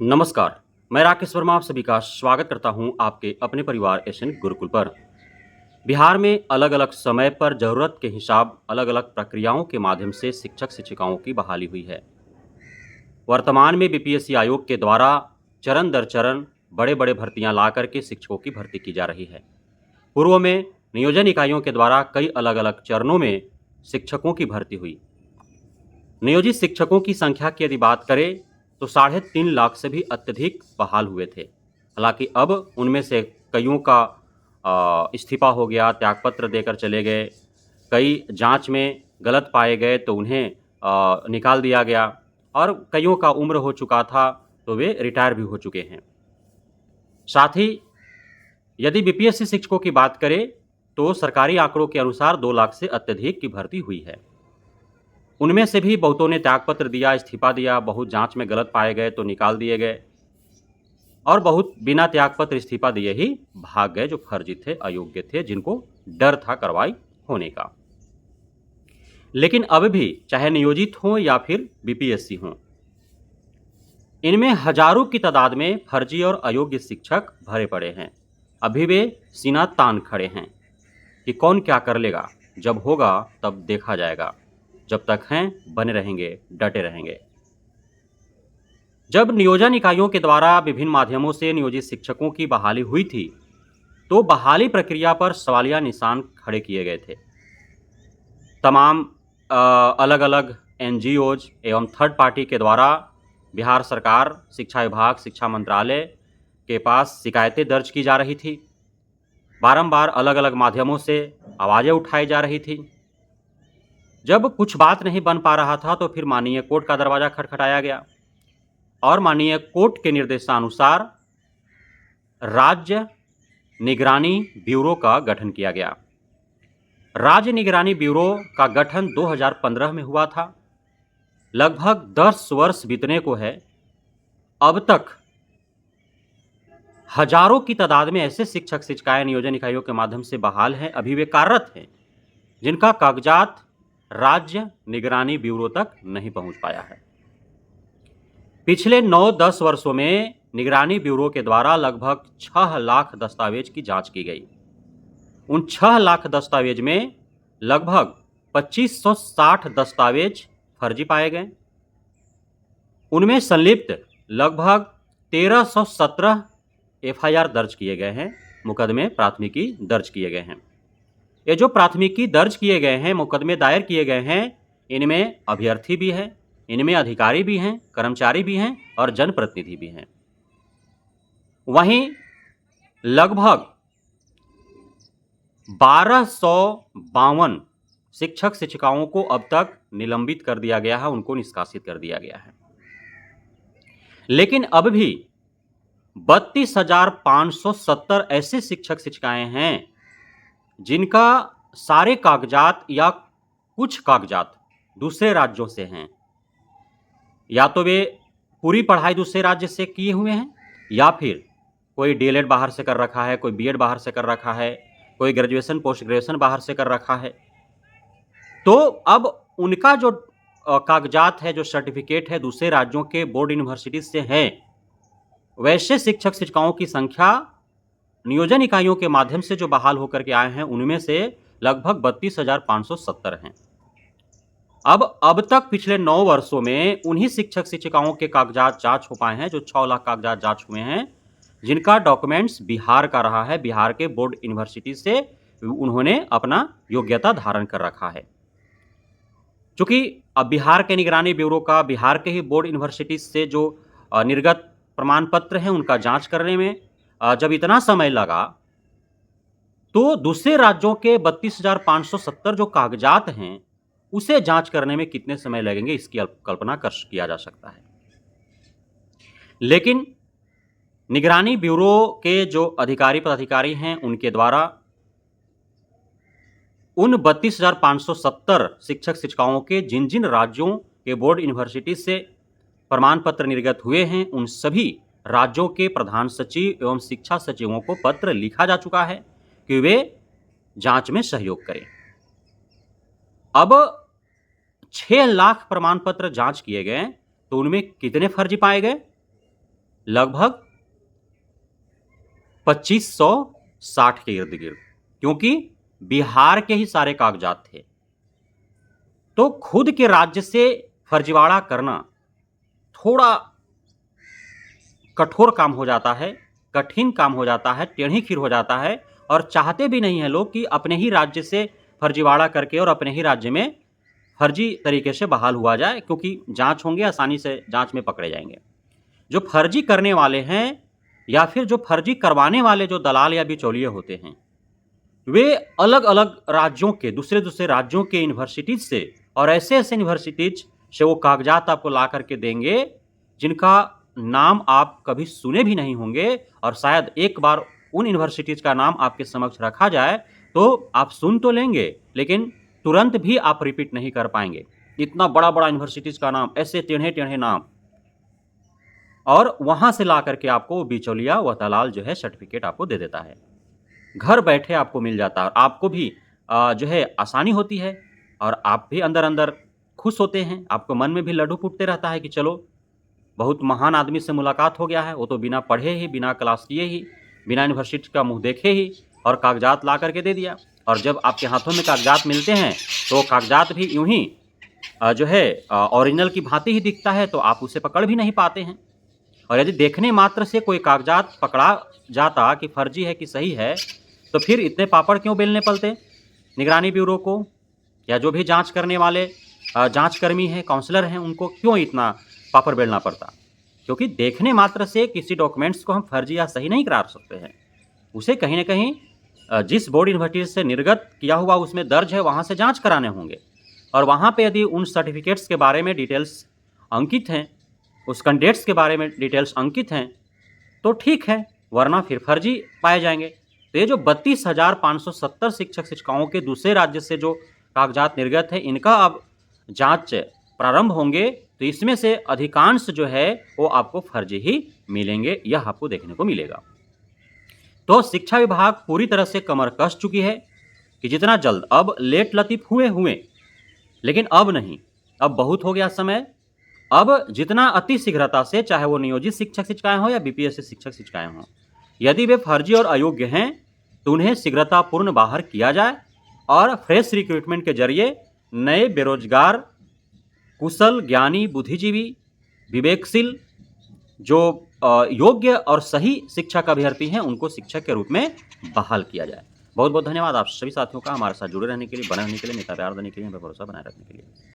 नमस्कार, मैं राकेश वर्मा आप सभी का स्वागत करता हूं आपके अपने परिवार एशियन गुरुकुल पर। बिहार में अलग-अलग समय पर ज़रूरत के हिसाब अलग-अलग प्रक्रियाओं के माध्यम से शिक्षक-शिक्षिकाओं की बहाली हुई है। वर्तमान में बीपीएससी आयोग के द्वारा चरण दर चरण बड़े-बड़े भर्तियां ला करके शिक्षकों की भर्ती की जा रही है। पूर्व में नियोजन इकाइयों के द्वारा कई अलग-अलग चरणों में शिक्षकों की भर्ती हुई। नियोजित शिक्षकों की संख्या की यदि बात करें तो 3.5 लाख से भी अत्यधिक बहाल हुए थे। हालांकि अब उनमें से कईयों का इस्तीफा हो गया, त्यागपत्र देकर चले गए। कई जांच में गलत पाए गए तो उन्हें निकाल दिया गया और कईयों का उम्र हो चुका था तो वे रिटायर भी हो चुके हैं। साथ ही यदि बीपीएससी शिक्षकों की बात करें तो सरकारी आंकड़ों के अनुसार 2 लाख से अत्यधिक की भर्ती हुई है। उनमें से भी बहुतों ने त्यागपत्र दिया, इस्तीफा दिया, बहुत जांच में गलत पाए गए तो निकाल दिए गए और बहुत बिना त्यागपत्र इस्तीफा दिए ही भाग गए जो फर्जी थे, अयोग्य थे, जिनको डर था कार्रवाई होने का। लेकिन अब भी चाहे नियोजित हों या फिर बीपीएससी हों, इनमें हजारों की तादाद में फर्जी और अयोग्य शिक्षक भरे पड़े हैं। अभी वे सीना तान खड़े हैं कि कौन क्या कर लेगा, जब होगा तब देखा जाएगा। जब तक हैं बने रहेंगे, डटे रहेंगे। जब नियोजन इकाइयों के द्वारा विभिन्न माध्यमों से नियोजित शिक्षकों की बहाली हुई थी तो बहाली प्रक्रिया पर सवालिया निशान खड़े किए गए थे। तमाम अलग-अलग एनजीओज एवं थर्ड पार्टी के द्वारा बिहार सरकार, शिक्षा विभाग, शिक्षा मंत्रालय के पास शिकायतें दर्ज की जा रही थी। बारंबार अलग-अलग माध्यमों से आवाज़ें उठाई जा रही थी। जब कुछ बात नहीं बन पा रहा था तो फिर माननीय कोर्ट का दरवाज़ा खटखटाया गया और माननीय कोर्ट के निर्देशानुसार राज्य निगरानी ब्यूरो का गठन किया गया। राज्य निगरानी ब्यूरो का गठन 2015 में हुआ था। लगभग 10 वर्ष बीतने को है। अब तक हजारों की तादाद में ऐसे शिक्षक शिक्षिकाएं नियोजन इकाइयों के माध्यम से बहाल हैं, अभी वे कार्यरत हैं, जिनका कागजात राज्य निगरानी ब्यूरो तक नहीं पहुंच पाया है। पिछले 9-10 वर्षों में निगरानी ब्यूरो के द्वारा लगभग 6 लाख दस्तावेज की जांच की गई। उन 6 लाख दस्तावेज में लगभग 2560 दस्तावेज फर्जी पाए गए। उनमें संलिप्त लगभग 1317 एफआईआर दर्ज किए गए हैं, मुकदमे प्राथमिकी दर्ज किए गए हैं। ये जो प्राथमिकी दर्ज किए गए हैं, मुकदमे दायर किए गए हैं, इनमें अभ्यर्थी भी हैं, इनमें अधिकारी भी हैं, कर्मचारी भी हैं और जनप्रतिनिधि भी हैं। वहीं लगभग 1252 शिक्षक शिक्षिकाओं को अब तक निलंबित कर दिया गया है, उनको निष्कासित कर दिया गया है। लेकिन अब भी 32,570 ऐसे शिक्षक शिक्षिकाएं हैं जिनका सारे कागजात या कुछ कागजात दूसरे राज्यों से हैं। या तो वे पूरी पढ़ाई दूसरे राज्य से किए हुए हैं या फिर कोई डीएलएड बाहर से कर रखा है, कोई बीएड बाहर से कर रखा है, कोई ग्रेजुएशन पोस्ट ग्रेजुएशन बाहर से कर रखा है। तो अब उनका जो कागजात है, जो सर्टिफिकेट है, दूसरे राज्यों के बोर्ड यूनिवर्सिटी से है। वैसे शिक्षक शिक्षिकाओं की संख्या नियोजन इकाइयों के माध्यम से जो बहाल होकर के आए हैं उनमें से लगभग 32,570 हैं। अब तक पिछले 9 वर्षों में उन्हीं शिक्षक शिक्षिकाओं के कागजात जांच हो पाए हैं जो 6 लाख कागजात जांच हुए हैं, जिनका डॉक्यूमेंट्स बिहार का रहा है। बिहार के बोर्ड यूनिवर्सिटी से उन्होंने अपना योग्यता धारण कर रखा है। चूंकि अब बिहार के निगरानी ब्यूरो का बिहार के ही बोर्ड यूनिवर्सिटी से जो निर्गत प्रमाण पत्र है उनका जांच करने में जब इतना समय लगा तो दूसरे राज्यों के 32,570 जो कागजात हैं उसे जांच करने में कितने समय लगेंगे इसकी कल्पना किया जा सकता है। लेकिन निगरानी ब्यूरो के जो अधिकारी पदाधिकारी हैं उनके द्वारा उन 32,570 शिक्षक शिक्षिकाओं के जिन जिन राज्यों के बोर्ड यूनिवर्सिटी से प्रमाण पत्र निर्गत हुए हैं उन सभी राज्यों के प्रधान सचिव एवं शिक्षा सचिवों को पत्र लिखा जा चुका है कि वे जांच में सहयोग करें। अब 6 लाख प्रमाण पत्र जांच किए गए तो उनमें कितने फर्जी पाए गए? लगभग 2560 के इर्द गिर्द, क्योंकि बिहार के ही सारे कागजात थे। तो खुद के राज्य से फर्जीवाड़ा करना थोड़ा कठोर काम हो जाता है, कठिन काम हो जाता है, टेढ़ी खीर हो जाता है, और चाहते भी नहीं हैं लोग कि अपने ही राज्य से फर्जीवाड़ा करके और अपने ही राज्य में फर्जी तरीके से बहाल हुआ जाए, क्योंकि जांच होंगे, आसानी से जांच में पकड़े जाएंगे। जो फर्जी करने वाले हैं या फिर जो फर्जी करवाने वाले जो दलाल या बिचौलिए होते हैं, वे अलग अलग राज्यों के, दूसरे दूसरे राज्यों के यूनिवर्सिटीज से और ऐसे ऐसे यूनिवर्सिटीज से वो कागजात आपको ला करके देंगे जिनका नाम आप कभी सुने भी नहीं होंगे, और शायद एक बार उन यूनिवर्सिटीज का नाम आपके समक्ष रखा जाए तो आप सुन तो लेंगे, लेकिन तुरंत भी आप रिपीट नहीं कर पाएंगे। इतना बड़ा बड़ा यूनिवर्सिटीज का नाम, ऐसे टेढ़े टेढ़े नाम, और वहां से ला करके आपको वो बिचौलिया, वह दलाल जो है सर्टिफिकेट आपको दे देता है। घर बैठे आपको मिल जाता है, आपको भी जो है आसानी होती है, और आप भी अंदर अंदर खुश होते हैं। आपको मन में भी लड्डू फूटते रहता है कि चलो बहुत महान आदमी से मुलाकात हो गया है, वो तो बिना पढ़े ही, बिना क्लास किए ही, बिना यूनिवर्सिटी का मुंह देखे ही और कागजात ला करके दे दिया। और जब आपके हाथों में कागजात मिलते हैं तो कागजात भी यूं ही जो है ओरिजिनल की भांति ही दिखता है, तो आप उसे पकड़ भी नहीं पाते हैं। और यदि देखने मात्र से कोई कागजात पकड़ा जाता कि फर्जी है कि सही है, तो फिर इतने पापड़ क्यों बेलने पड़ते निगरानी ब्यूरो को, या जो भी जांच करने वाले जांचकर्मी हैं, काउंसलर हैं, उनको क्यों इतना पापड़ बेलना पड़ता? क्योंकि देखने मात्र से किसी डॉक्यूमेंट्स को हम फर्जी या सही नहीं करार सकते हैं। उसे कहीं ना कहीं जिस बोर्ड यूनिवर्सिटी से निर्गत किया हुआ उसमें दर्ज है, वहाँ से जांच कराने होंगे, और वहाँ पे यदि उन सर्टिफिकेट्स के बारे में डिटेल्स अंकित हैं, उस कैंडिडेट्स के बारे में डिटेल्स अंकित हैं, तो ठीक है, वरना फिर फर्जी पाए जाएंगे। तो ये जो 32,570 शिक्षक शिक्षिकाओं के दूसरे राज्य से जो कागजात निर्गत है, इनका अब जांच प्रारंभ होंगे, तो इसमें से अधिकांश जो है वो आपको फर्जी ही मिलेंगे, यह आपको देखने को मिलेगा। तो शिक्षा विभाग पूरी तरह से कमर कस चुकी है कि जितना जल्द, अब लेट लतीफ हुए, लेकिन अब नहीं, अब बहुत हो गया समय। अब जितना अति शीघ्रता से, चाहे वो नियोजित शिक्षक शिक्षिकाएं हों या बीपीएससी शिक्षक शिक्षिकाएं हों, यदि वे फर्जी और अयोग्य हैं तो उन्हें शीघ्रतापूर्ण बाहर किया जाए, और फ्रेश रिक्रूटमेंट के जरिए नए बेरोजगार, कुशल, ज्ञानी, बुद्धिजीवी, विवेकशील, जो योग्य और सही शिक्षक अभ्यर्थी हैं, उनको शिक्षक के रूप में बहाल किया जाए। बहुत बहुत धन्यवाद आप सभी साथियों का हमारे साथ जुड़े रहने के लिए, बने रहने के लिए, मित्र प्यार देने के लिए, भरोसा बनाए रखने के लिए।